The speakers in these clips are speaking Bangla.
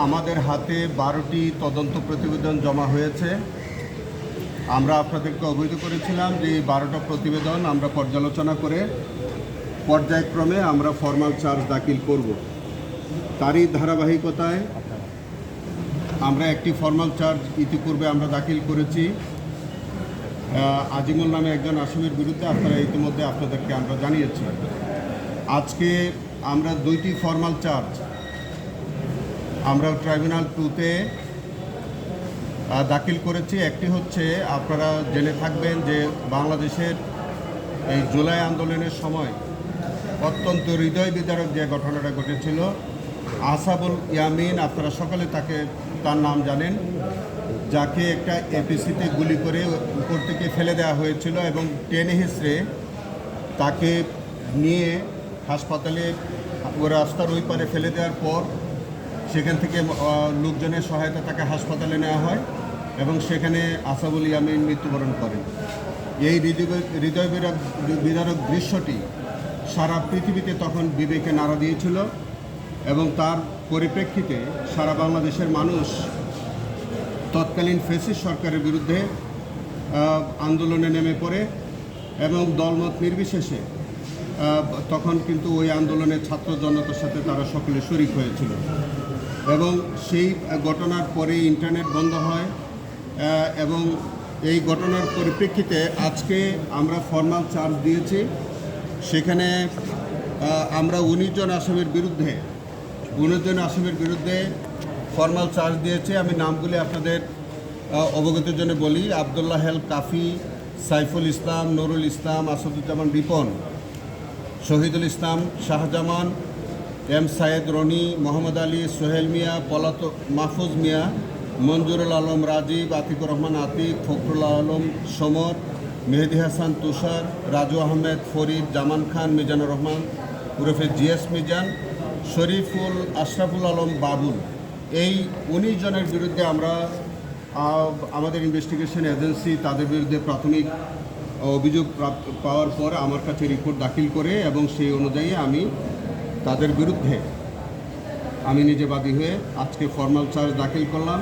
আমাদের হাতে 12টি তদন্ত প্রতিবেদন জমা হয়েছে। আমরা আপনাদেরকে অবহিত করেছিলাম যে এই 12টা প্রতিবেদন আমরা পর্যালোচনা করে পর্যায়ক্রমে আমরা ফরমাল চার্জ দাখিল করব। তারই ধারাবাহিকতায় আমরা একটি ফরমাল চার্জ ইতিপূর্বে আমরা দাখিল করেছি আজিমুল নামে একজন আসামির বিরুদ্ধে। আপনারা ইতিমধ্যে আপনাদেরকে আমরা জানিয়েছি। আজকে আমরা 2টি ফরমাল চার্জ আমরা ট্রাইব্যুনাল 2-তে দাখিল করেছি। একটি হচ্ছে, আপনারা জেনে থাকবেন যে বাংলাদেশের এই জুলাই আন্দোলনের সময় অত্যন্ত হৃদয় বিদারক যে ঘটনাটা ঘটেছিল, আসাবুল ইয়ামিন, আপনারা সকলে তার নাম জানেন, যাকে একটা এপিসিতে গুলি করে উপর থেকে ফেলে দেওয়া হয়েছিল এবং টেনে হিসড়ে তাকে নিয়ে হাসপাতালে রাস্তার ওই পারে ফেলে দেওয়ার পর সেখান থেকে লোকজনের সহায়তা তাকে হাসপাতালে নেওয়া হয় এবং সেখানে আসাবুল ইয়ামিন মৃত্যুবরণ করেন। এই হৃদয় বিদারক দৃশ্যটি সারা পৃথিবীতে তখন বিবেকে নাড়া দিয়েছিল এবং তার পরিপ্রেক্ষিতে সারা বাংলাদেশের মানুষ তৎকালীন ফ্যাসিস্ট সরকারের বিরুদ্ধে আন্দোলনে নেমে পড়ে এবং দলমত নির্বিশেষে তখন কিন্তু ওই আন্দোলনের ছাত্র জনতার সাথে তারা সকলে শরিক হয়েছিল এবং সেই ঘটনার পরে ইন্টারনেট বন্ধ হয় এবং এই ঘটনার পরিপ্রেক্ষিতে আজকে আমরা ফরমাল চার্জ দিয়েছি। সেখানে আমরা 19 জন আসামির বিরুদ্ধে ফরমাল চার্জ দিয়েছি। আমি নামগুলি আপনাদের অবগতির জন্য বলি: আবদুল্লাহ হেল কাফি, সাইফুল ইসলাম, নুরুল ইসলাম, আসাদুজ্জামান রিপন, শহীদুল ইসলাম শাহজামান, এম সায়েদ রনি, মোহাম্মদ আলী, সোহেল মিয়া, পলাতক মাহফুজ মিয়া, মঞ্জুরুল আলম রাজীব, আতিকুর রহমান আতিক, ফখরুল আলম সমর, মেহেদি হাসান তুষার, রাজু আহমেদ ফরিদ, জামান খান, মিজানুর রহমান ওরফে জিএস মিজান, শরীফুল, আশরাফুল আলম বাবুল, এই 19 জনের বিরুদ্ধে আমরা আমাদের ইনভেস্টিগেশন এজেন্সি তাদের বিরুদ্ধে প্রাথমিক অভিযোগ পাওয়ার পর আমার কাছে রিপোর্ট দাখিল করে এবং সেই অনুযায়ী আমি তাদের বিরুদ্ধে আমি নিজে বাদী হয়ে আজকে ফরমাল চার্জ দাখিল করলাম।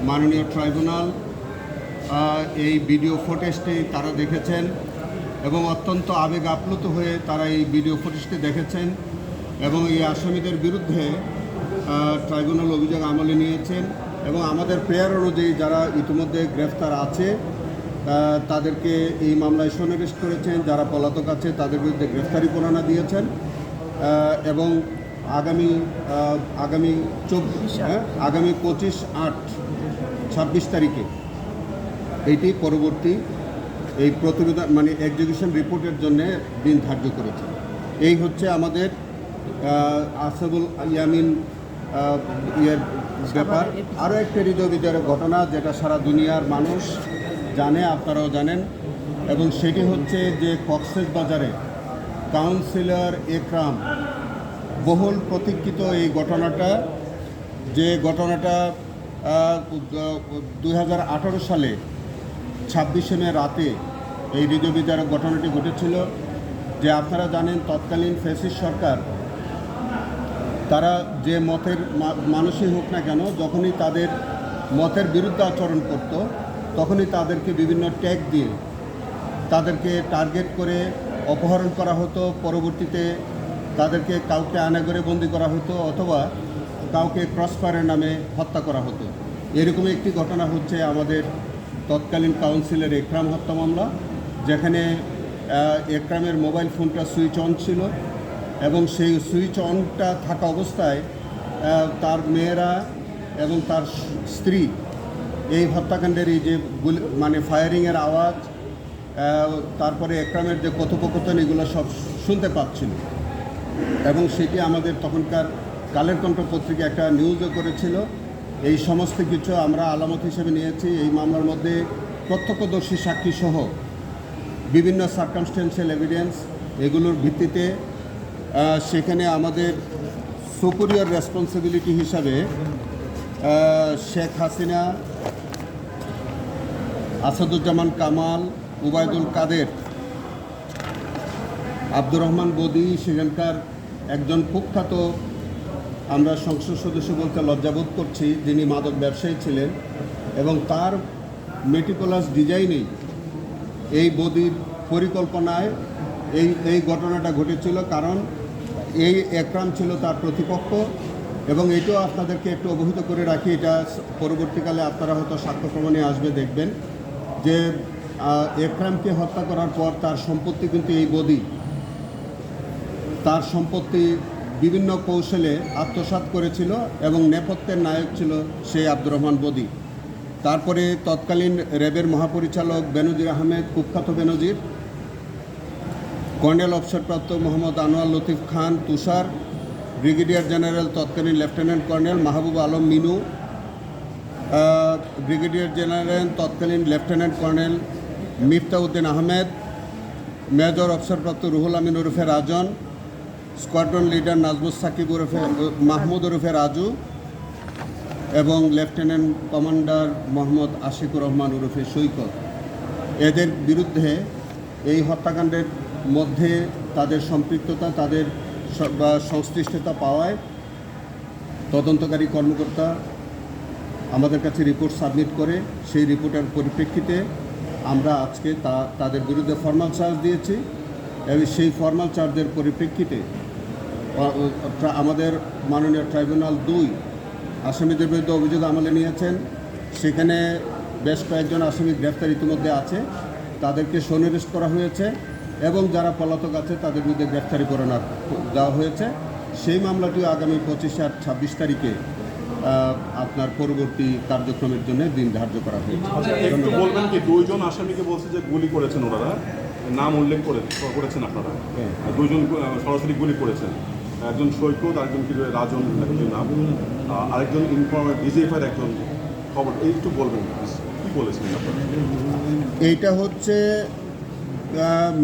মাননীয় ট্রাইব্যুনাল এই ভিডিও ফুটেজটি তারা দেখেছেন এবং অত্যন্ত আবেগ আপ্লুত হয়ে তারা এই ভিডিও ফুটেজটি দেখেছেন এবং এই আসামিদের বিরুদ্ধে ট্রাইব্যুনাল অভিযোগ আমলে নিয়েছেন এবং আমাদের প্রেয়ার অনুযায়ী যারা ইতিমধ্যে গ্রেফতার আছে তাদেরকে এই মামলায় সন্নিবেশ করেছেন। যারা পলাতক আছে তাদের বিরুদ্ধে গ্রেফতারি পরোয়ানা দিয়েছেন এবং আগামী 25/8/26 তারিখে এইটি পরবর্তী এই প্রতিবেদন মানে এক্সিকিউশন রিপোর্টের জন্য দিন ধার্য করেছে। এই হচ্ছে আমাদের আসাবুল ইয়ামিন ব্যাপার। আরও একটা হৃদয় বিদারক ঘটনা যেটা সারা দুনিয়ার মানুষ জানে, আপনারাও জানেন, এবং সেটি হচ্ছে যে কক্সবাজারে কাউন্সিলর একরাম, বহুল প্রতীক্ষিত এই ঘটনাটা, যে ঘটনাটা 2018 সালে 26শে মে রাতে এই হৃদয় বিদারক ঘটনাটি ঘটেছিল। যে আপনারা জানেন তৎকালীন ফ্যাসিস্ট সরকার তারা যে মতের মানুষই হোক না কেন, যখনই তাদের মতের বিরুদ্ধে আচরণ করত তখনই তাদেরকে বিভিন্ন ট্যাগ দিয়ে তাদেরকে টার্গেট করে অপহরণ করা হতো। পরবর্তীতে তাদেরকে কাউকে আয়নাঘরে বন্দি করা হতো অথবা কাউকে ক্রসফায়ারের নামে হত্যা করা হতো। এরকমই একটি ঘটনা হচ্ছে আমাদের তৎকালীন কাউন্সিলের একরাম হত্যা মামলা, যেখানে একরামের মোবাইল ফোনটা সুইচ অন ছিল এবং সেই সুইচ অনটা থাকা অবস্থায় তার মেয়েরা এবং তার স্ত্রী এই হত্যাকাণ্ডের এই যে মানে ফায়ারিংয়ের আওয়াজ, তারপরে একরামের যে কথোপকথন, এগুলো সব শুনতে পাচ্ছিল এবং সেটি আমাদের তখনকার কালের কণ্ঠ পত্রিকা একটা নিউজও করেছিল। এই সমস্ত কিছু আমরা আলামত হিসেবে নিয়েছি। এই মামলার মধ্যে প্রত্যক্ষদর্শী সাক্ষী সহ বিভিন্ন সার্কামস্টেন্সিয়াল এভিডেন্স, এগুলোর ভিত্তিতে সেখানে আমাদের সুপিরিয়র রেসপন্সিবিলিটি হিসাবে শেখ হাসিনা, আসাদুজ্জামান কামাল, উবায়দুল কাদের, আব্দুর রহমান বদি, সেখানকার একজন কুখ্যাত আমরা সংসদ সদস্য বলতে লজ্জাবোধ করছি, যিনি মাদক ব্যবসায়ী ছিলেন এবং তার মেটিকুলাস ডিজাইনেই এই বদির পরিকল্পনায় এই ঘটনাটা ঘটেছিল। কারণ এই একরাম ছিল তার প্রতিপক্ষ এবং এটাও আপনাদেরকে একটু অবহিত করে রাখি, এটা পরবর্তীকালে আপনারা হয়তো সাক্ষ্য প্রমাণে আসবে দেখবেন যে একরামকে হত্যা করার পর তার সম্পত্তি কিন্তু এই বদি তার সম্পত্তি বিভিন্ন কৌশলে আত্মসাৎ করেছিল এবং নেপথ্যের নায়ক ছিল সেই আব্দুর রহমান বদি। তারপরে তৎকালীন র্যাবের মহাপরিচালক বেনজির আহমেদ, কুখ্যাত বেনজির, কর্নেল অবসরপ্রাপ্ত মোহাম্মদ আনোয়ার লতিফ খান তুষার, ব্রিগেডিয়ার জেনারেল তৎকালীন lieutenant colonel Mahbub Alam Minu, brigadier general তৎকালীন লেফটেন্যান্ট কর্নেল মিফতাউদ্দিন আহমেদ, মেজর অবসরপ্রাপ্ত রুহুল আমিন ওরফে রাজন, স্কোয়াড্রন লিডার নাজমুস সাকিব ওরফে মাহমুদ ওরফে রাজু এবং লেফটেন্যান্ট কমান্ডার মোহাম্মদ আশিকুর রহমান ওরফে সৈকত। এদের বিরুদ্ধে এই হত্যাকাণ্ডের মধ্যে তাদের সম্পৃক্ততা, তাদের সংশ্লিষ্টতা পাওয়ায় তদন্তকারী কর্মকর্তা আমাদের কাছে রিপোর্ট সাবমিট করে সেই রিপোর্টের পরিপ্রেক্ষিতে আমরা আজকে তাদের বিরুদ্ধে ফর্মাল চার্জ দিয়েছি এবং সেই ফর্মাল চার্জের পরিপ্রেক্ষিতে আমাদের মাননীয় ট্রাইব্যুনাল 2 আসামিদের বিরুদ্ধে অভিযোগ আমলে নিয়েছেন। সেখানে বেশ কয়েকজন আসামি গ্রেফতার ইতিমধ্যে আছে, তাদেরকে সন্নিবেশ করা হয়েছে এবং যারা পলাতক আছে তাদের বিরুদ্ধে গ্রেফতারি পরোয়ানা দেওয়া হয়েছে। সেই মামলাটিও আগামী 25 আর 26 তারিখে আপনার পরবর্তী কার্যক্রমের জন্য দিন ধার্য করা হয়েছে। একটু বলবেন কি, দুইজন আসামিকে বলছে যে গুলি করেছেন ওনারা, নাম উল্লেখ করেছেন আপনারা, দুইজন সরাসরি গুলি করেছেন, একজন সৈকত, আরেকজন কি রাজন নাম, আরেকজন ডিজিএফআইয়ের একজন খবর, একটু বলবেন কি বলেছেন আপনারা? এইটা হচ্ছে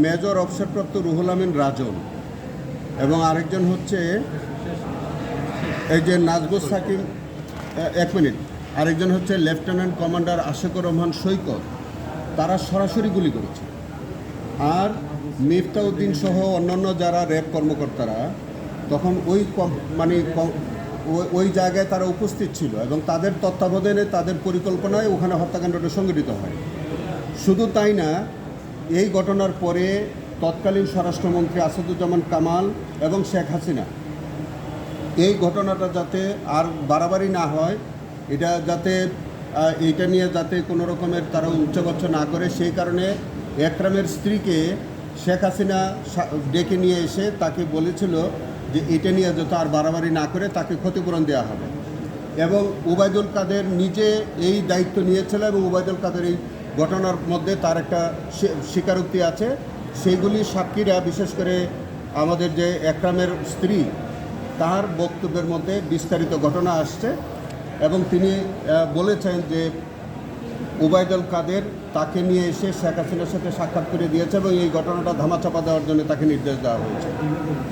মেজর অবসরপ্রাপ্ত রুহুল আমিন রাজন এবং আরেকজন হচ্ছে এই যে নাজমুস সাকিব, এক মিনিট, আরেকজন হচ্ছে লেফটেন্যান্ট কমান্ডার আশিকুর রহমান সৈকত। তারা সরাসরি গুলি করেছে। আর মিফতাউদ্দিন সহ অন্যান্য যারা র্যাব কর্মকর্তারা তখন ওই জায়গায় তারা উপস্থিত ছিল এবং তাদের তত্ত্বাবধানে তাদের পরিকল্পনায় ওখানে হত্যাকাণ্ডটা সংঘটিত হয়। শুধু তাই না, এই ঘটনার পরে তৎকালীন স্বরাষ্ট্রমন্ত্রী আসাদুজ্জামান কামাল এবং শেখ হাসিনা এই ঘটনাটা যাতে আর বাড়াবাড়ি না হয়, এইটা নিয়ে যাতে কোনো রকমের তারা উচ্চবাচ্য না করে, সেই কারণে একরামের স্ত্রীকে শেখ হাসিনা ডেকে নিয়ে এসে তাকে বলেছিল যে এটা নিয়ে যাতে আর বাড়াবাড়ি না করে তাকে ক্ষতিপূরণ দেওয়া হবে। এবং ওবায়দুল কাদের নিজে এই দায়িত্ব নিয়েছিল এবং ওবায়দুল কাদের এই ঘটনার মধ্যে তার একটা স্বীকারোক্তি আছে। সেইগুলি সাক্ষীরা, বিশেষ করে আমাদের যে একরামের স্ত্রী, তার বক্তব্যের মধ্যে বিস্তারিত ঘটনা আসছে এবং তিনি বলেছেন যে ওবায়দুল কাদের তাকে নিয়ে এসে শেখ হাসিনার সাথে সাক্ষাৎ করে দিয়েছে এবং এই ঘটনাটা ধামাচাপা দেওয়ার জন্য তাকে নির্দেশ দেওয়া হয়েছে।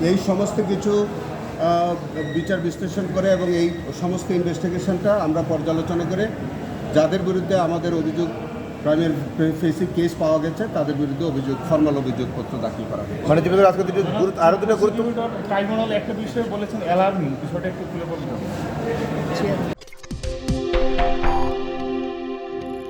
এই সমস্ত কিছু বিচার বিশ্লেষণ করে এবং এই সমস্ত ইনভেস্টিগেশনটা আমরা পর্যালোচনা করে যাদের বিরুদ্ধে আমাদের অভিযোগ ক্রাইমের ফেসিভ কেস পাওয়া গেছে তাদের বিরুদ্ধে ফর্মাল অভিযোগপত্র দাখিল করা হয়েছে। মানে আজকে আরও দুটো গুরুত্বপূর্ণ ট্রাইব্যুনাল একটা বিষয় বলেছেন, অ্যালার্মিং বিষয়টা একটু তুলে বলবেন।